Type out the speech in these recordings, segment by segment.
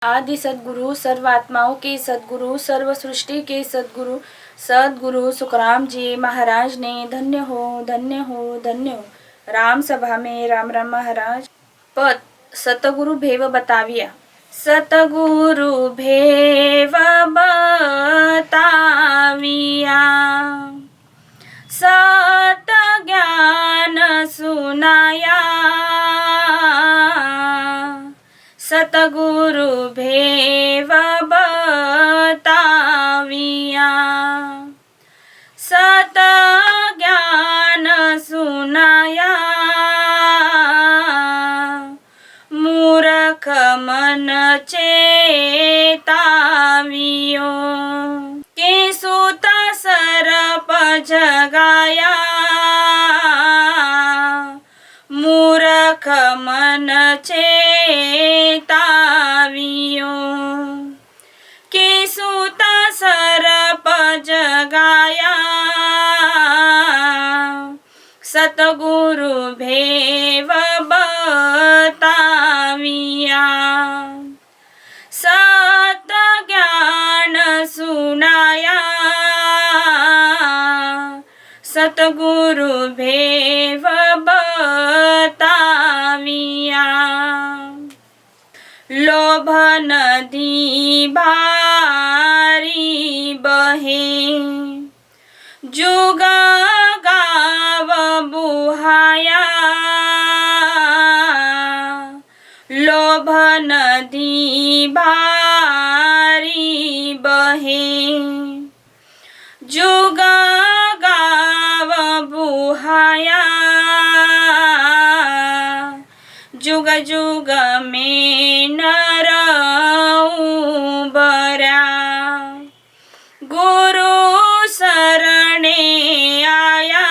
आदि सदगुरु, सर्वात्माओं के सदगुरु, सर्व सृष्टि के सदगुरु, सदगुरु सुखराम जी महाराज ने धन्य हो धन्य हो धन्य हो। राम सभा में राम राम महाराज पद सतगुरु भेव बताविया। सतगुरु भेव बताविया, सत ज्ञान सुनाया। सतगुरु भेव बताविया, सत ज्ञान सुनाया। मूर्ख मन चेतावियो, के सूत सरप जगाया। मूर्ख मन चेतावियो, के सूत सरप जगाया। सतगुरु भेव बताविया, सत ज्ञान सुनाया। सतगुरु भेव बताविया। लोभ नदी भारी बहे, जुग गाव बुहाया। लोभ नदी भारी बहे, जुग गाव बुहाया। जुग जुग में नर बरा, गुरु शरणे आया।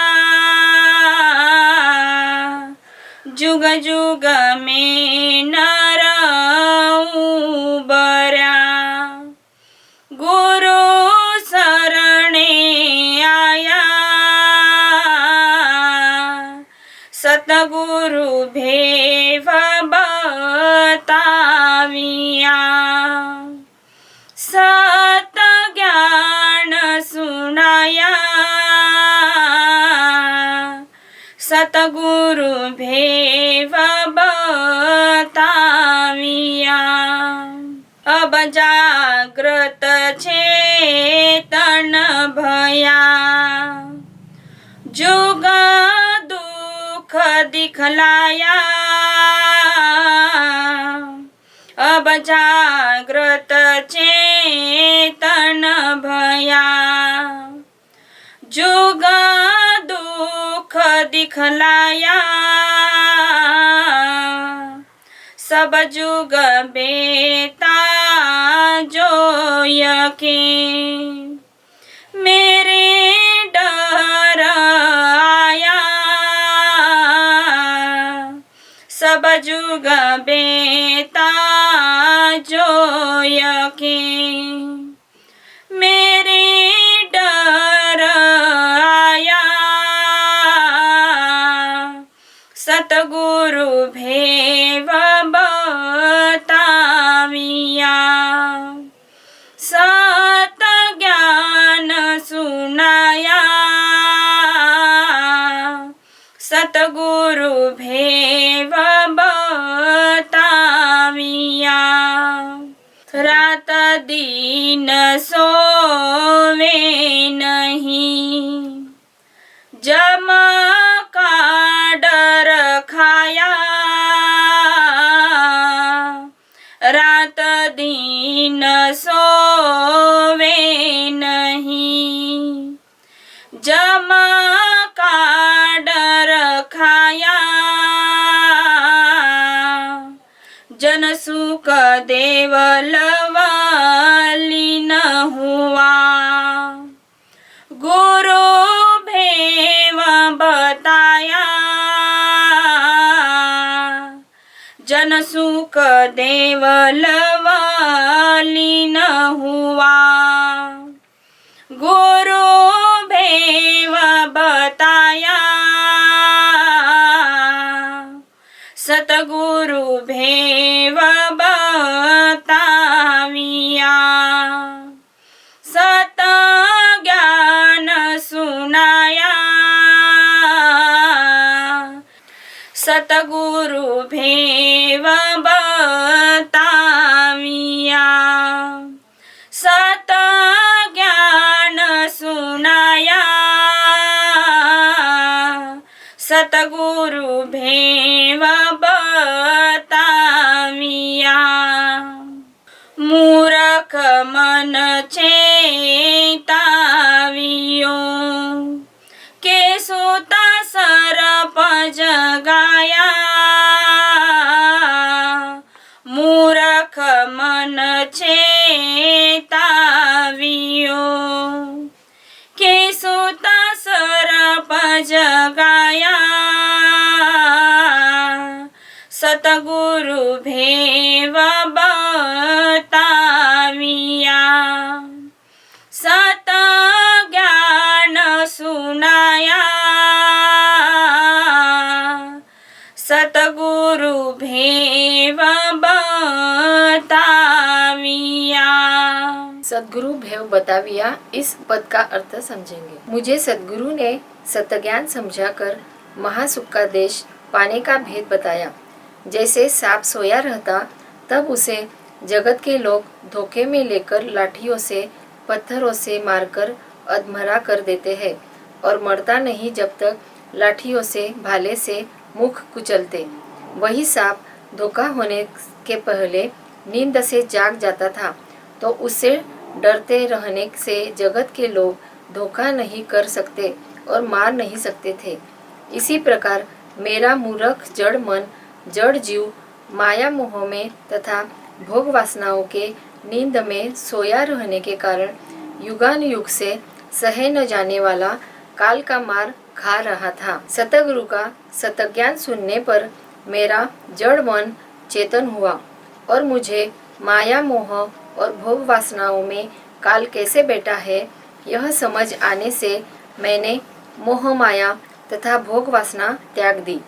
जुग जुग में नर बरा, गुरु शरणे आया। सतगुरु भेव बताविया, सत ज्ञान सुनाया। सतगुरु भेव बताविया। अब जागृत चेतन भया, जुग दुख दिखलाया। अब जागृत चेतन भया, जुग दुख दिखलाया। सब जुग बेता जोय के, मेरे डर आया। सब जुग बेता जोय के, मेरे डर आया। सतगुरु भेव बताविया, सत ज्ञान सुनाया। सतगुरु भेव बताविया। रात दिन सोवे नहीं, जम का डर खाया। रात दिन सोवे नहीं, जम का डर खाया। जन सुख देव लवलीन हुआ, गुरु भेव बताया। जन सुख देव लवलीन हुआ, गुरु भेव बताया। सतगुरु भेव बता सतगुरु भेव बताविया। मूरख मन चेतावियो, के सोता सरप जगाया। मूरख मन चेतावियो, के सोता सरप जगाया। सतगुरु भेव बताविया। सत ज्ञान सुनाया। सतगुरु भेव बताविया। सद्गुरु भेव बताविया इस पद का अर्थ समझेंगे। मुझे सद्गुरु ने सतज्ञान समझाकर महासुख का देश पाने का भेद बताया। जैसे सांप सोया रहता तब उसे जगत के लोग धोखे में लेकर लाठियों से पत्थरों से मारकर अधमरा कर देते हैं और मरता नहीं जब तक लाठियों से भाले से मुख कुचलते। वही सांप धोखा होने के पहले नींद से जाग जाता था तो उससे डरते रहने से जगत के लोग धोखा नहीं कर सकते और मार नहीं सकते थे। इसी प्रकार मेरा मूर्ख जड़ मन, जड़ जीव माया मोह में तथा भोग वासनाओं के नींद में सोया रहने के कारण युगान युग से सहे न जाने वाला काल का मार खा रहा था। सतगुरु का सतज्ञान सुनने पर मेरा जड़ मन चेतन हुआ और मुझे माया मोह और भोग वासनाओं में काल कैसे बैठा है यह समझ आने से मैंने मोह माया तथा भोग वासना त्याग दी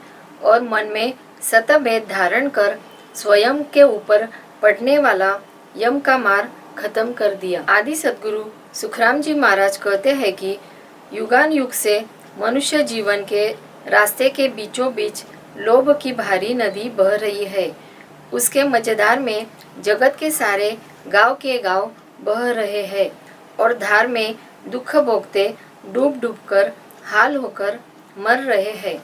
और मन में सतभेद धारण कर स्वयं के ऊपर पड़ने वाला यम का मार खत्म कर दिया। आदि सद्गुरु सुखराम जी महाराज कहते हैं कि युगान युग से मनुष्य जीवन के रास्ते के बीचों बीच लोभ की भारी नदी बह रही है। उसके मजेदार में जगत के सारे गांव के गांव बह रहे हैं और धार में दुख भोगते डूब डूब कर हाल होकर मर रहे हैं।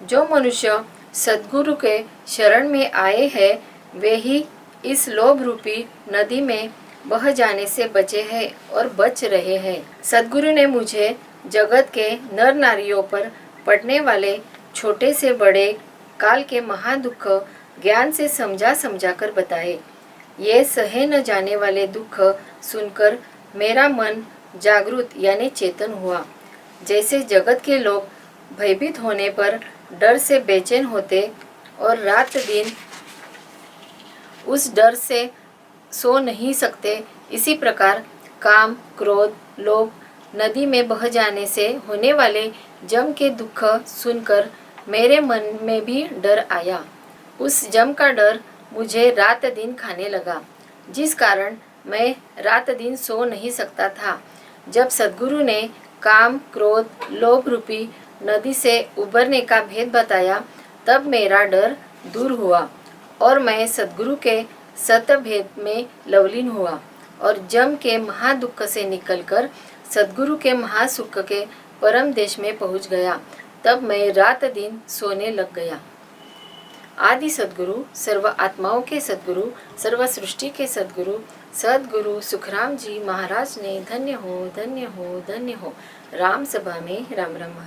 जो मनुष्य सद्गुरु के शरण में आए हैं वे ही इस लोभ रूपी नदी में बह जाने से बचे हैं और बच रहे हैं। सद्गुरु ने मुझे जगत के नर नारियों पर पड़ने वाले छोटे से बड़े काल के महादुख ज्ञान से समझा कर बताए। ये सहे न जाने वाले दुख सुनकर मेरा मन जागृत यानी चेतन हुआ। जैसे जगत के लोग भयभीत होने पर डर से बेचैन होते और रात दिन उस डर से सो नहीं सकते, इसी प्रकार काम, क्रोध, लोभ नदी में बह जाने से होने वाले जम के दुख सुनकर मेरे मन में भी डर आया। उस जम का डर मुझे रात दिन खाने लगा, जिस कारण मैं रात दिन सो नहीं सकता था। जब सद्गुरु ने काम, क्रोध, लोभ रूपी नदी से उबरने का भेद बताया तब मेरा डर दूर हुआ और मैं सद्गुरु के सतभेद में लवलीन हुआ और जम के महादुख से निकलकर सद्गुरु के महासुख के परम देश में पहुंच गया। तब मैं रात दिन सोने लग गया। आदि सद्गुरु, सर्व आत्माओं के सद्गुरु, सर्व सृष्टि के सद्गुरु सद्गुरु सुखराम जी महाराज ने धन्य हो, धन्य हो, धन्य हो। राम सभा में राम राम।